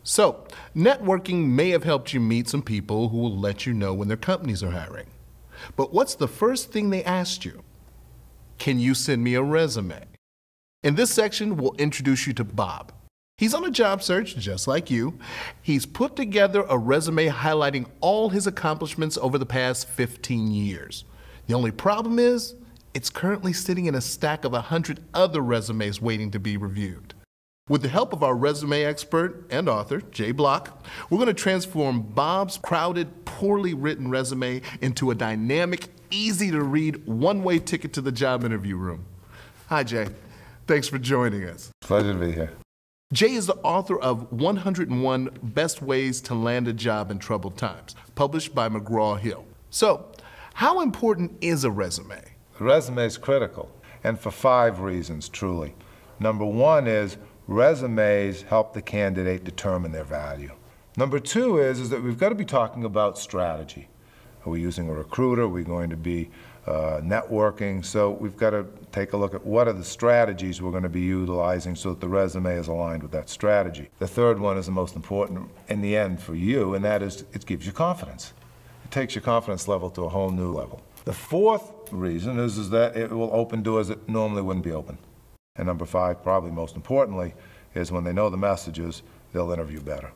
So, networking may have helped you meet some people who will let you know when their companies are hiring. But what's the first thing they asked you? Can you send me a resume? In this section, we'll introduce you to Bob. He's on a job search just like you. He's put together a resume highlighting all his accomplishments over the past 15 years. The only problem is, it's currently sitting in a stack of 100 other resumes waiting to be reviewed. With the help of our resume expert and author, Jay Block, we're going to transform Bob's crowded, poorly written resume into a dynamic, easy-to-read, one-way ticket to the job interview room. Hi, Jay. Thanks for joining us. Pleasure to be here. Jay is the author of 101 Best Ways to Land a Job in Troubled Times, published by McGraw-Hill. So, how important is a resume? The resume is critical, and for 5 reasons, truly. Number 1 is resumes help the candidate determine their value. Number 2 is that we've got to be talking about strategy. Are we using a recruiter? Are we going to be networking? So we've got to take a look at what are the strategies we're going to be utilizing so that the resume is aligned with that strategy. The third one is the most important in the end for you, and that is it gives you confidence. It takes your confidence level to a whole new level. The fourth reason is that it will open doors that normally wouldn't be open. And number 5, probably most importantly, is when they know the messages, they'll interview better.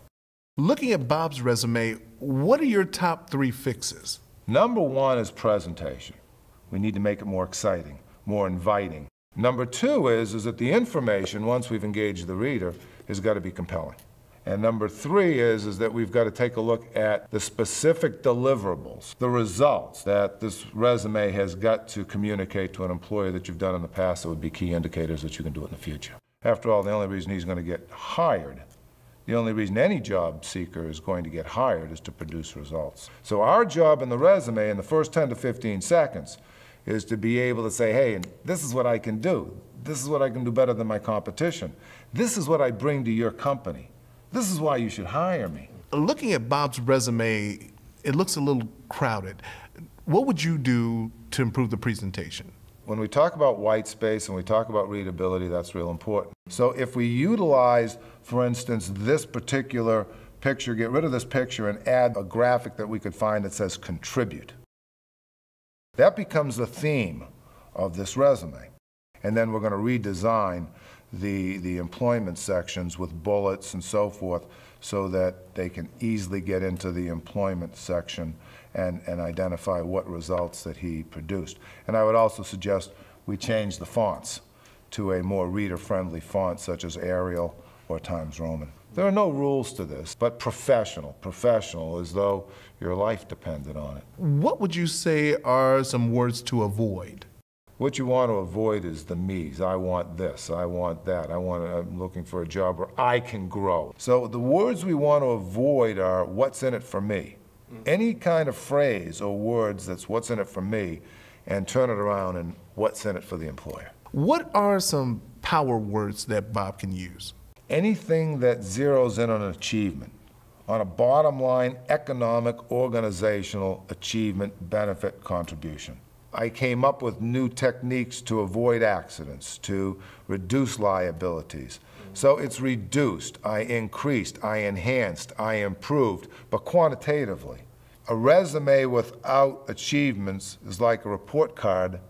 Looking at Bob's resume, what are your top 3 fixes? Number 1 is presentation. We need to make it more exciting, more inviting. Number 2 is that the information, once we've engaged the reader, has got to be compelling. And number 3 is that we've got to take a look at the specific deliverables, the results that this resume has got to communicate to an employer that you've done in the past that would be key indicators that you can do it in the future. After all, the only reason he's going to get hired, the only reason any job seeker is going to get hired is to produce results. So our job in the resume in the first 10 to 15 seconds is to be able to say, hey, and this is what I can do. This is what I can do better than my competition. This is what I bring to your company. This is why you should hire me. Looking at Bob's resume, it looks a little crowded. What would you do to improve the presentation? When we talk about white space and we talk about readability, that's real important. So if we utilize, for instance, this particular picture, get rid of this picture and add a graphic that we could find that says contribute. That becomes the theme of this resume. And then we're going to redesign the employment sections with bullets and so forth so that they can easily get into the employment section and identify what results that he produced. And I would also suggest we change the fonts to a more reader-friendly font such as Arial or Times Roman. There are no rules to this, but professional as though your life depended on it. What would you say are some words to avoid? What you want to avoid is the me's. I want this, I want that, I'm looking for a job where I can grow. So the words we want to avoid are what's in it for me. Any kind of phrase or words that's what's in it for me, and turn it around and what's in it for the employer. What are some power words that Bob can use? Anything that zeroes in on an achievement, on a bottom line economic, organizational achievement, benefit, contribution. I came up with new techniques to avoid accidents, to reduce liabilities. So it's reduced, I increased, I enhanced, I improved, but quantitatively. A resume without achievements is like a report card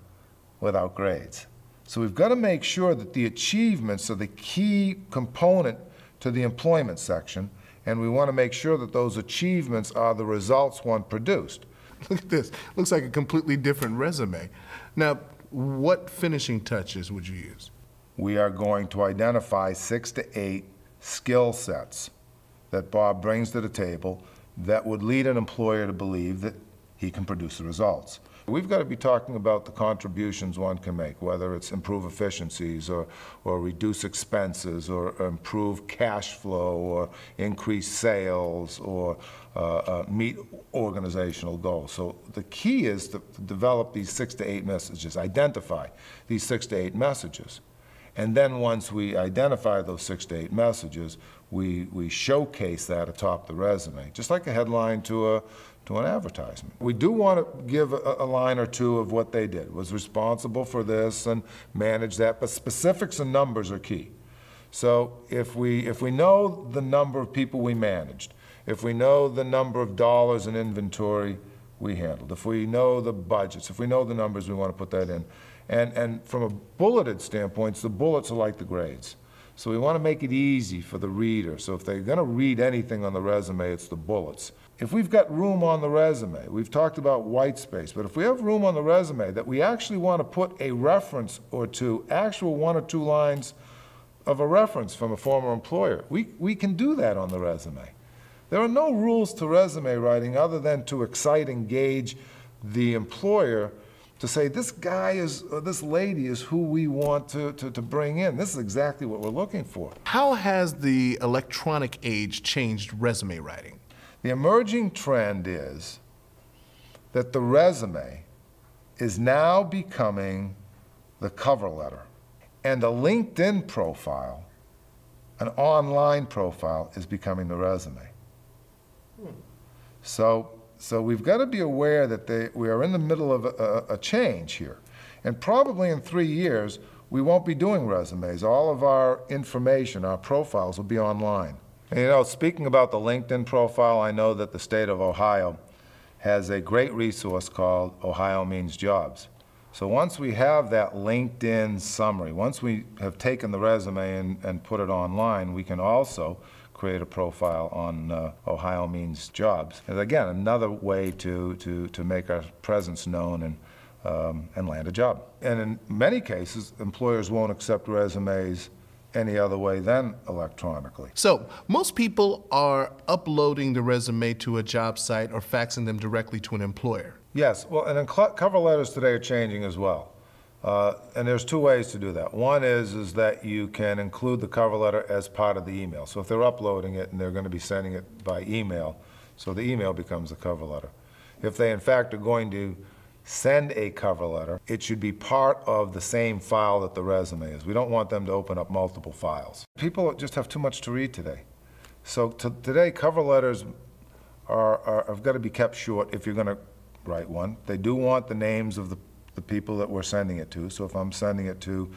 without grades. So we've got to make sure that the achievements are the key component to the employment section, and we want to make sure that those achievements are the results one produced. Look at this. Looks like a completely different resume. Now, what finishing touches would you use? We are going to identify 6 to 8 skill sets that Bob brings to the table that would lead an employer to believe that he can produce the results. We've got to be talking about the contributions one can make, whether it's improve efficiencies or reduce expenses or improve cash flow or increase sales or meet organizational goals. So the key is to develop these 6 to 8 messages, identify these 6 to 8 messages. And then once we identify those 6 to 8 messages, we showcase that atop the resume, just like a headline to an advertisement. We do want to give a line or two of what they did, was responsible for this and managed that, but specifics and numbers are key. So if we know the number of people we managed, if we know the number of dollars in inventory we handled, if we know the budgets, if we know the numbers, we want to put that in. And from a bulleted standpoint, the bullets are like the grades. So we want to make it easy for the reader. So if they're going to read anything on the resume, it's the bullets. If we've got room on the resume, we've talked about white space, but if we have room on the resume that we actually want to put a reference or two, actual 1 or 2 lines of a reference from a former employer, we can do that on the resume. There are no rules to resume writing other than to excite, engage the employer to say, this guy is, or this lady is who we want to bring in. This is exactly what we're looking for. How has the electronic age changed resume writing? The emerging trend is that the resume is now becoming the cover letter. And a LinkedIn profile, an online profile, is becoming the resume. So we've got to be aware that we are in the middle of a change here. And probably in 3 years, we won't be doing resumes. All of our information, our profiles will be online. And, you know, speaking about the LinkedIn profile, I know that the state of Ohio has a great resource called Ohio Means Jobs. So once we have that LinkedIn summary, once we have taken the resume and put it online, we can also create a profile on Ohio Means Jobs. And again, another way to make our presence known and land a job. And in many cases, employers won't accept resumes any other way than electronically. So most people are uploading the resume to a job site or faxing them directly to an employer. Yes, well, and then cover letters today are changing as well. And there's 2 ways to do that. One is that you can include the cover letter as part of the email. So if they're uploading it and they're going to be sending it by email, so the email becomes the cover letter. If they in fact are going to send a cover letter, it should be part of the same file that the resume is. We don't want them to open up multiple files. People just have too much to read today. So today, cover letters have got to be kept short if you're going to write one. They do want the names of the people that we're sending it to. So if I'm sending it to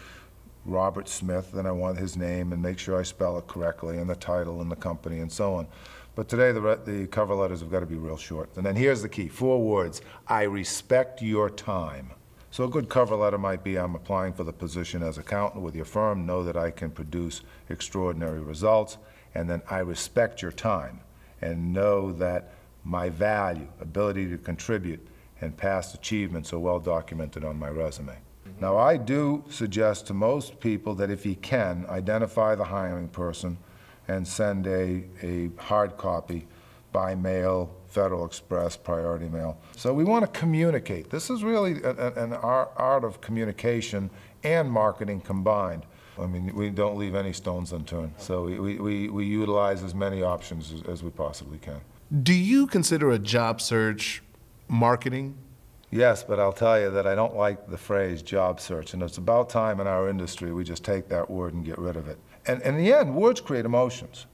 Robert Smith, then I want his name and make sure I spell it correctly and the title and the company and so on. But today the cover letters have got to be real short. And then here's the key, 4 words: I respect your time. So a good cover letter might be, I'm applying for the position as accountant with your firm, know that I can produce extraordinary results, and then I respect your time and know that my value, ability to contribute, and past achievements are well documented on my resume. Now, I do suggest to most people that if you can, identify the hiring person and send a hard copy by mail, Federal Express, Priority Mail. So we want to communicate. This is really an art of communication and marketing combined. I mean, we don't leave any stones unturned. So we utilize as many options as we possibly can. Do you consider a job search marketing? Yes, but I'll tell you that I don't like the phrase job search, and it's about time in our industry we just take that word and get rid of it. And in the end, words create emotions.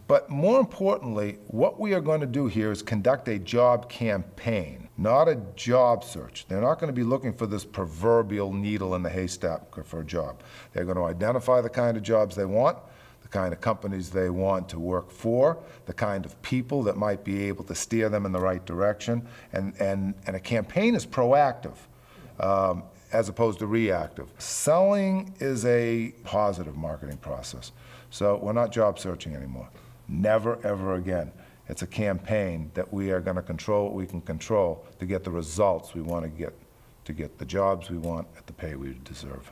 But more importantly, what we are going to do here is conduct a job campaign, not a job search. They're not going to be looking for this proverbial needle in the haystack for a job. They're going to identify the kind of jobs they want, the kind of companies they want to work for, the kind of people that might be able to steer them in the right direction, and a campaign is proactive as opposed to reactive. Selling is a positive marketing process. So we're not job searching anymore. Never, ever again. It's a campaign that we are going to control what we can control to get the results we want to get the jobs we want at the pay we deserve.